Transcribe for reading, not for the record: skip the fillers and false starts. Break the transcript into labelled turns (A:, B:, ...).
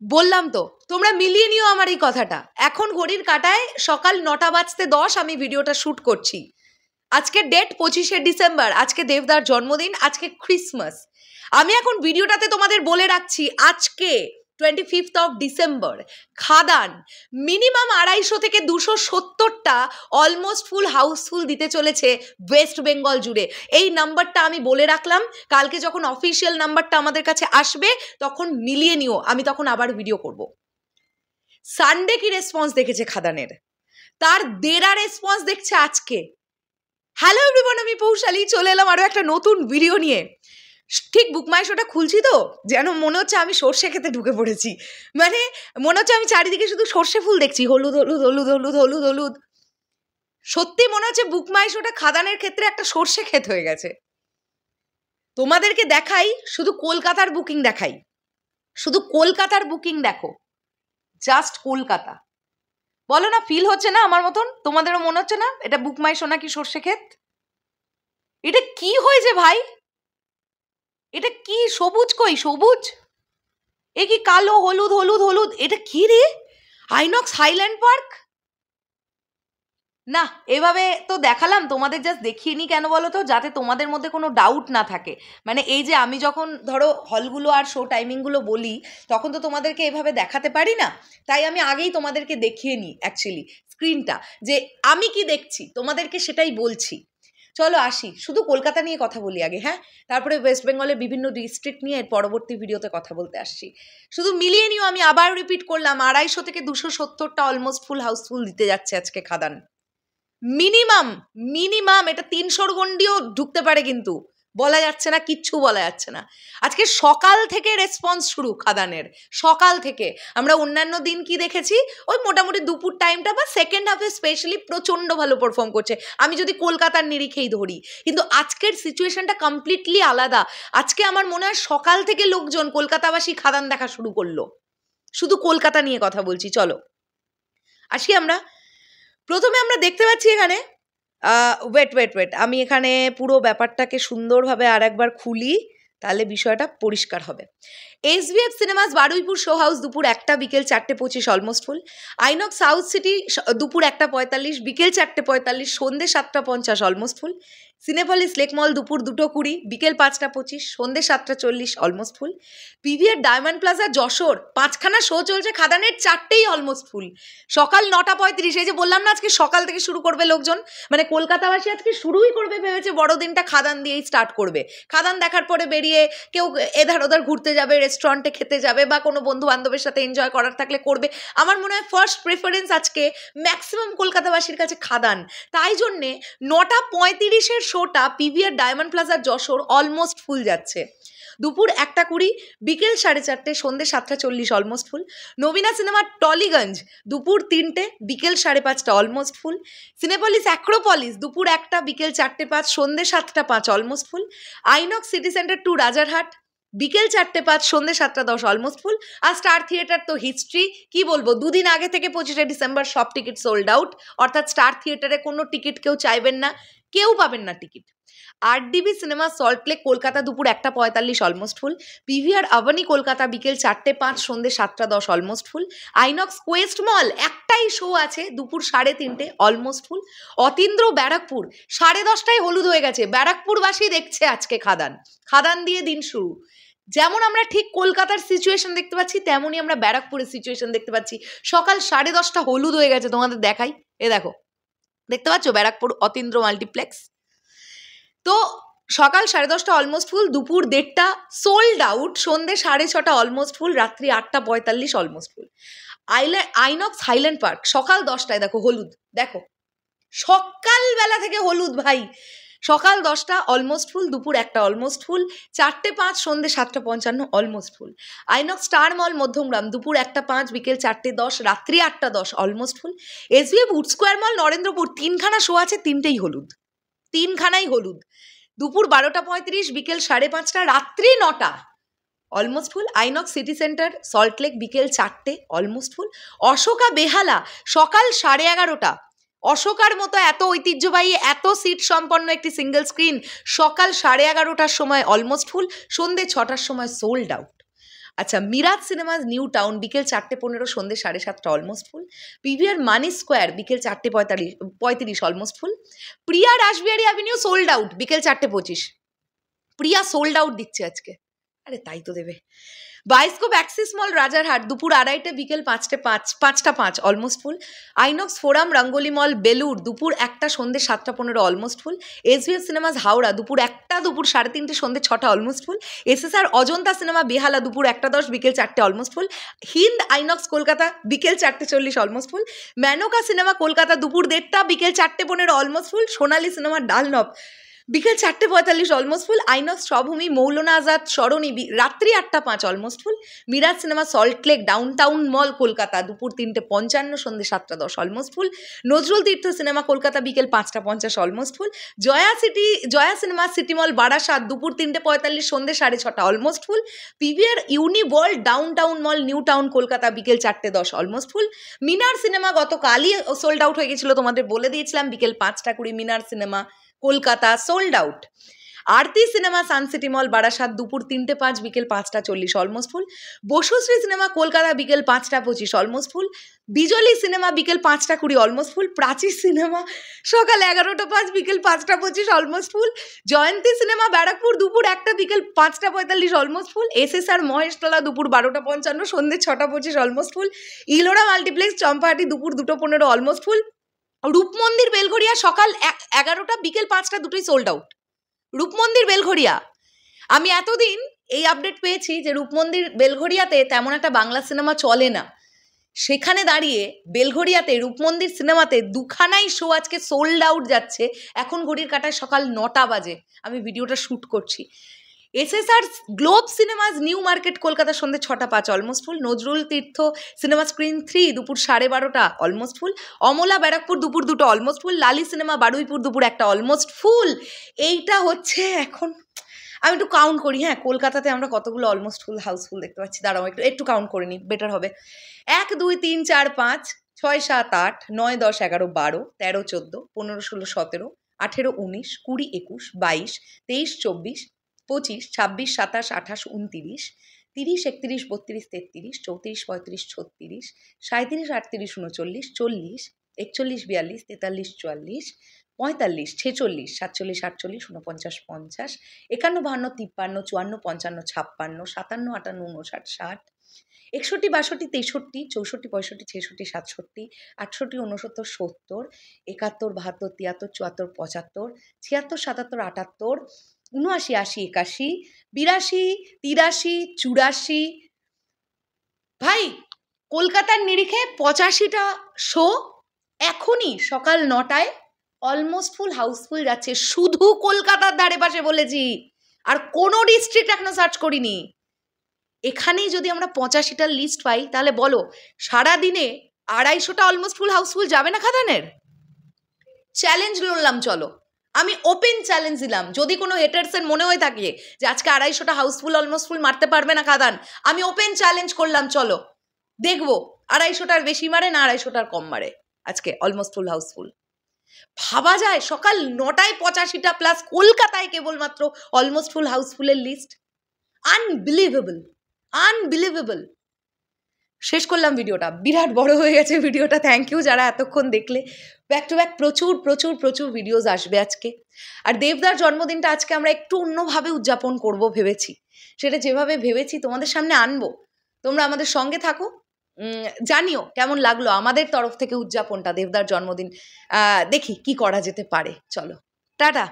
A: বললাম তো, তোমরা মিলিয়ে নিও আমার এই কথাটা। এখন ঘড়ির কাঁটায় সকাল 9:10 আমি ভিডিওটা শ্যুট করছি। আজকে ডেট 25শে ডিসেম্বর, আজকে দেবদার জন্মদিন, আজকে ক্রিসমাস। আমি এখন ভিডিওটাতে তোমাদের বলে রাখছি, আজকে 25th of December Khadaan minimum 250 থেকে 270টা অলমোস্ট ফুল হাউসফুল দিতে চলেছে ওয়েস্ট বেঙ্গল জুড়ে। এই নাম্বারটা আমি বলে রাখলাম, কালকে যখন অফিসিয়াল নাম্বারটা আমাদের কাছে আসবে তখন মিলিয়ে নিও, আমি তখন আবার ভিডিও করব। সানডে কি রেসপন্স দেখেছে খাদানের, তার দেড়া রেসপন্স দেখছে আজকে। হ্যালো এভরিওয়ান, আমি পৌশালী চলে এলাম আরও একটা নতুন ভিডিও নিয়ে। ঠিক বুকমাই শোটা খুলছি তো যেন মনে হচ্ছে আমি সর্ষে খেতে ঢুকে পড়েছি, মানে মনে হচ্ছে আমি চারিদিকে শুধু সর্ষে ফুল দেখছি, হলুদ হলুদ হলুদ হলুদ হলুদ হলুদ। সত্যি মনে হচ্ছে বুকমাই শোটা খাদানের ক্ষেত্রে একটা সর্ষে ক্ষেত হয়ে গেছে। তোমাদেরকে দেখাই, শুধু কলকাতার বুকিং দেখাই, শুধু কলকাতার বুকিং দেখো, জাস্ট কলকাতা। বলো না ফিল হচ্ছে না আমার মতন? তোমাদেরও মনে হচ্ছে না এটা বুকমাই শো নাকি সর্ষে ক্ষেত? এটা কি হয়েছে ভাই? এটা কি সবুজ, কই সবুজ? এ কি কালো হলুদ হলুদ হলুদ? এটা কি রে? INOX highland park? না, এভাবে তো দেখালাম তোমাদের, জাস্ট দেখিয়ে নি কেন বলো তো, যাতে তোমাদের মধ্যে কোনো ডাউট না থাকে। মানে এই যে আমি যখন ধরো হলগুলো আর শো টাইমিংগুলো বলি তখন তো তোমাদেরকে এভাবে দেখাতে পারি না, তাই আমি আগেই তোমাদেরকে দেখিয়ে নিই অ্যাকচুয়ালি স্ক্রিনটা, যে আমি কি দেখছি তোমাদেরকে সেটাই বলছি। চলো আসি, শুধু কলকাতা নিয়ে কথা বলি আগে, হ্যাঁ, তারপরে ওয়েস্ট বেঙ্গলের বিভিন্ন ডিস্ট্রিক্ট নিয়ে পরবর্তী ভিডিওতে কথা বলতে আসছি। শুধু মিলিয়ে নিও, আমি আবার রিপিট করলাম, 250 থেকে 270টা অলমোস্ট ফুল হাউসফুল দিতে যাচ্ছে আজকে খাদান। মিনিমাম মিনিমাম এটা 300 গন্ডিও ঢুকতে পারে, কিন্তু বলা যাচ্ছে না, কিচ্ছু বলা যাচ্ছে না। আজকে সকাল থেকে রেসপন্স শুরু খাদানের, সকাল থেকে। আমরা অন্যান্য দিন কি দেখেছি, ওই মোটামুটি দুপুর টাইমটা বা সেকেন্ড হাফে স্পেশালি প্রচণ্ড ভালো পারফর্ম করছে, আমি যদি কলকাতার নিরিখেই ধরি। কিন্তু আজকের সিচুয়েশনটা কমপ্লিটলি আলাদা। আজকে আমার মনে হয় সকাল থেকে লোকজন কলকাতাবাসী খাদান দেখা শুরু করলো। শুধু কলকাতা নিয়ে কথা বলছি, চলো আসি আমরা। প্রথমে আমরা দেখতে পাচ্ছি এখানে ওয়েট আমি এখানে পুরো ব্যাপারটাকে সুন্দরভাবে আর একবার খুলি, তাহলে বিষয়টা পরিষ্কার হবে। SVF Cinemas Baruipur show house দুপুর 1টা বিকেল 4:25 almost full. INOX South City দুপুর 1:45 বিকেল 4:45 সন্ধ্যে 7:50 almost full. Cinepolis Lake Mall দুপুর 2:20 বিকেল 5:25 সন্ধ্যে 7:40 almost full. PVR Diamond Plaza Jessore 5খানা শো চলছে খাদানের, 4টেই অলমোস্ট ফুল। সকাল 9:35, এই যে বললাম না আজকে সকাল থেকে শুরু করবে লোকজন, মানে কলকাতাবাসী আজকে শুরুই করবে ভেবেছে, বড়দিনটা খাদান দিয়েই স্টার্ট করবে। খাদান দেখার পরে বেরিয়ে কেউ এধার ওধার ঘুরতে যাবে, রেস্টুরেন্টে খেতে যাবে, বা কোনো বন্ধু বান্ধবের সাথে এনজয় করার থাকলে করবে। আমার মনে হয় ফার্স্ট প্রেফারেন্স আজকে ম্যাক্সিমাম কলকাতাবাসীর কাছে খাদান। তাই জন্যে 9:35 শোটা পিভিআর ডায়মন্ড প্লাজার যশোর অলমোস্ট ফুল যাচ্ছে। দুপুর 1:20 বিকেল 4:30 সন্ধ্যে 7:40 অলমোস্ট ফুল। নবীনা সিনেমা টলিগঞ্জ দুপুর 3টে বিকেল 5:30 অলমোস্ট ফুল। সিনেপলিস অ্যাক্রোপলিস দুপুর 1টা বিকেল 4:05 সন্ধ্যে 7:05 almost full. INOX City centre 2 Rajarhat বিকেল 4:05 সন্ধ্যে 7:10 অলমোস্ট ফুল। আর স্টার থিয়েটার তো হিস্ট্রি, কি বলবো, দুদিন আগে থেকে 25শে ডিসেম্বর সব টিকিট সোল্ড আউট, অর্থাৎ স্টার থিয়েটারে কোনো টিকিট কেউ চাইবেন না, কেউ পাবেন না ticket. RDB cinema Salt Lake Kolkata দুপুর 1:45 অলমোস্ট ফুল। পিভিআর আভানি কলকাতা বিকেল 4:05 সন্ধ্যে 7:10 অলমোস্ট ফুল। আইনক্স কোয়েস্ট মল একটাই শো আছে দুপুর 3:30 অলমোস্ট ফুল। অতীন্দ্র ব্যারাকপুর 10:30টায় হলুদ হয়ে গেছে, ব্যারাকপুরবাসী দেখছে আজকে খাদান, খাদান দিয়ে দিন শুরু। যেমন আমরা ঠিক কলকাতার সিচুয়েশন দেখতে পাচ্ছি, তেমনই আমরা ব্যারাকপুরের সিচুয়েশন দেখতে পাচ্ছি। সকাল 10:30 হলুদ হয়ে গেছে, তোমাদের দেখাই, এ দেখো, দেখতে পাচ্ছ ব্যারাকপুর অতীন্দ্র মাল্টিপ্লেক্স। তো সকাল 10:30 অলমোস্ট ফুল, দুপুর 1:30 সোল্ড আউট, সন্ধ্যে 6:30 অলমোস্ট ফুল, রাত্রি 8:45 almost full. INOX highland park সকাল 10টায় দেখো হলুদ, দেখো সকালবেলা থেকে হলুদ ভাই। সকাল 10টা অলমোস্ট ফুল, দুপুর 1টা অলমোস্ট ফুল, 4:05 সন্ধ্যে 7:55 almost full. INOX Star Mall Madhyamgram দুপুর 1:05 বিকেল 4:10 রাত্রি 8:10 almost full. SVF Wood Square Mall Narendrapur 3খানা শো আছে, 3টেই হলুদ, 3খানাই হলুদ। দুপুর 12:35 বিকেল 5:30 রাত্রি 9টা almost full. INOX City Centre Salt Lake বিকেল 4টে অলমোস্ট ফুল। অশোকা বেহালা সকাল 11:30, অশোকার মতো এত ঐতিহ্যবাহী এত সিট সম্পন্ন একটি সিঙ্গেল স্ক্রিন সকাল 11:30টার সময় অলমোস্ট ফুল, সন্ধ্যে 6টার সময় সোল্ড আউট। আচ্ছা, মিরাজ সিনেমাস নিউ টাউন বিকেল 4:15, সন্ধ্যে 7:30 অলমোস্ট ফুল। পিভিআর মানি স্কোয়ার বিকেল 4:35 অলমোস্ট ফুল। প্রিয়া রাসবিহারী অ্যাভিনিউ সোল্ড আউট বিকেল 4:25। প্রিয়া সোল্ড আউট দিচ্ছে আজকে। আরে তাই তো দেবে। বায়োস্কোপ অ্যাক্সিস মল রাজারহাট দুপুর 2:30 বিকেল 5:05 almost full. INOX Forum Rangoli mall Belur দুপুর 1 সন্ধ্যে 7:15 almost full. SVF Cinemas Howrah দুপুর 1 দুপুর 3:30 সন্ধ্যে 6 almost full. SSR Ajanta cinema Behala দুপুর 1:10 বিকেল 4 almost full. Hind INOX Kolkata বিকেল 4:40 almost full. Menaka cinema Kolkata দুপুর 1:30 বিকেল 4:15 অলমোস্ট ফুল। সোনালী সিনেমা ডালনব বিকেল 4:45 almost full. INOX Swabhumi Maulana Azad Sarani রাত্রি 8:05 almost full. Miraj cinema Salt Lake Downtown Mall Kolkata দুপুর 3:55 সন্ধ্যে 7:10 almost full. Nazrul Tirtha cinema Kolkata বিকেল 5:50 almost full. Jaya cinema City Mall Barasat দুপুর 3:45 সন্ধ্যে 6:30 almost full. PVR Uniworld Downtown Mall New Town Kolkata বিকেল 4:10 অলমোস্ট ফুল। মিনার সিনেমা গতকালই সোল্ড আউট হয়ে গেছিলো, তোমাদের বলে দিয়েছিলাম বিকেল 5:20 মিনার সিনেমা কলকাতা সোল্ড আউট। আরতি সিনেমা সানসিটি মল বারাসাত দুপুর 3:05 বিকেল 5:40 almost full. Basusree cinema Kolkata বিকেল 5:25 অলমোস্ট ফুল। বিজলি সিনেমা বিকেল 5:20 অলমোস্ট ফুল। প্রাচী সিনেমা সকাল 11:05 বিকেল 5:25 অলমোস্ট ফুল। জয়ন্তী সিনেমা ব্যারাকপুর দুপুর 1 বিকেল 5:45 অলমোস্ট ফুল। এসএসআর মহেশতলা দুপুর 12:55 সন্ধ্যে 6:25 almost full. Ellora multiplex Champahati দুপুর 2:15 অলমোস্ট ফুল। রূপমন্দির বেলঘরিয়া সকাল 11টা বিকেল 5টা দুটোই সোল্ড আউট। রূপমন্দির বেলঘরিয়া আমি এতদিন এই আপডেট পেয়েছি যে রূপমন্দির বেলঘরিয়াতে তেমন একটা বাংলা সিনেমা চলে না, সেখানে দাঁড়িয়ে বেলঘরিয়াতে রূপমন্দির সিনেমাতে 2খানাই শো আজকে সোল্ড আউট যাচ্ছে। এখন ঘড়ির কাঁটায় সকাল 9টা বাজে, আমি ভিডিওটা শ্যুট করছি। SSR globe cinemas new market Kolkata সন্ধ্যে 6:05 almost full. Nazrul Tirtha cinema screen 3 দুপুর 12:30 অলমোস্ট ফুল। অমলা ব্যারাকপুর দুপুর 2 অলমোস্ট ফুল। লালি সিনেমা বারুইপুর দুপুর 1 অলমোস্ট ফুল। এইটা হচ্ছে এখন আমি একটু কাউন্ট করি। হ্যাঁ, কলকাতাতে আমরা কতগুলো অলমোস্ট ফুল হাউসফুল দেখতে পাচ্ছি, দাঁড়াও একটু কাউন্ট করে নিই, বেটার হবে। 1 2 3 4 5 6 7 8 9 10 11 12 13 14 15 16 17 18 19 20 21 22 23 24 25 26 27 28 29 30 31 32 33 34 35 36 37 38 39 40 41 42 43 44 45 46 47 48 49 50 51 52 53 54 55 56 57 58 59 60 61 62 63 64 65 66 67 68 69 70 71 72 73 74 75 76 77 78 79 80 81 82 83 84। ভাই, কলকাতার নিরিখে 85টা শো এখনই সকাল 9টায় অলমোস্ট ফুল হাউসফুল যাচ্ছে, শুধু কলকাতার ধারে পাশে বলেছি, আর কোনো ডিস্ট্রিক্ট এখনো সার্চ করিনি। এখানেই যদি আমরা 85টার লিস্ট পাই তাহলে বলো সারাদিনে 250টা অলমোস্ট ফুল হাউসফুল যাবে না খাদানের? চ্যালেঞ্জ লড়লাম, চলো আমি ওপেন চ্যালেঞ্জ দিলাম। যদি কোনো হেটার্সের মনে হয়ে থাকে যে আজকে 250টা হাউসফুল অলমোস্ট ফুল মারতে পারবে না খাদান, আমি ওপেন চ্যালেঞ্জ করলাম, চলো দেখবো 250টার বেশি মারে না 250টার কম মারে আজকে অলমোস্ট ফুল হাউসফুল। ভাবা যায় সকাল 9টায় 85টা প্লাস কলকাতায় কেবলমাত্র অলমোস্ট ফুল হাউসফুলের লিস্ট। Unbelievable, unbelievable. শেষ করলাম ভিডিওটা, বিরাট বড় হয়ে গেছে ভিডিওটা। থ্যাংক ইউ যারা এতক্ষণ দেখলে। ব্যাক টু ব্যাক প্রচুর প্রচুর প্রচুর ভিডিওস আসবে আজকে। আর দেবদার জন্মদিনটা আজকে আমরা একটু অন্যভাবে উদযাপন করব ভেবেছি, সেটা যেভাবে ভেবেছি তোমাদের সামনে আনবো। তোমরা আমাদের সঙ্গে থাকো, জানিও কেমন লাগলো আমাদের তরফ থেকে উদযাপনটা, দেবদার জন্মদিন। দেখি কি করা যেতে পারে। চলো টাটা।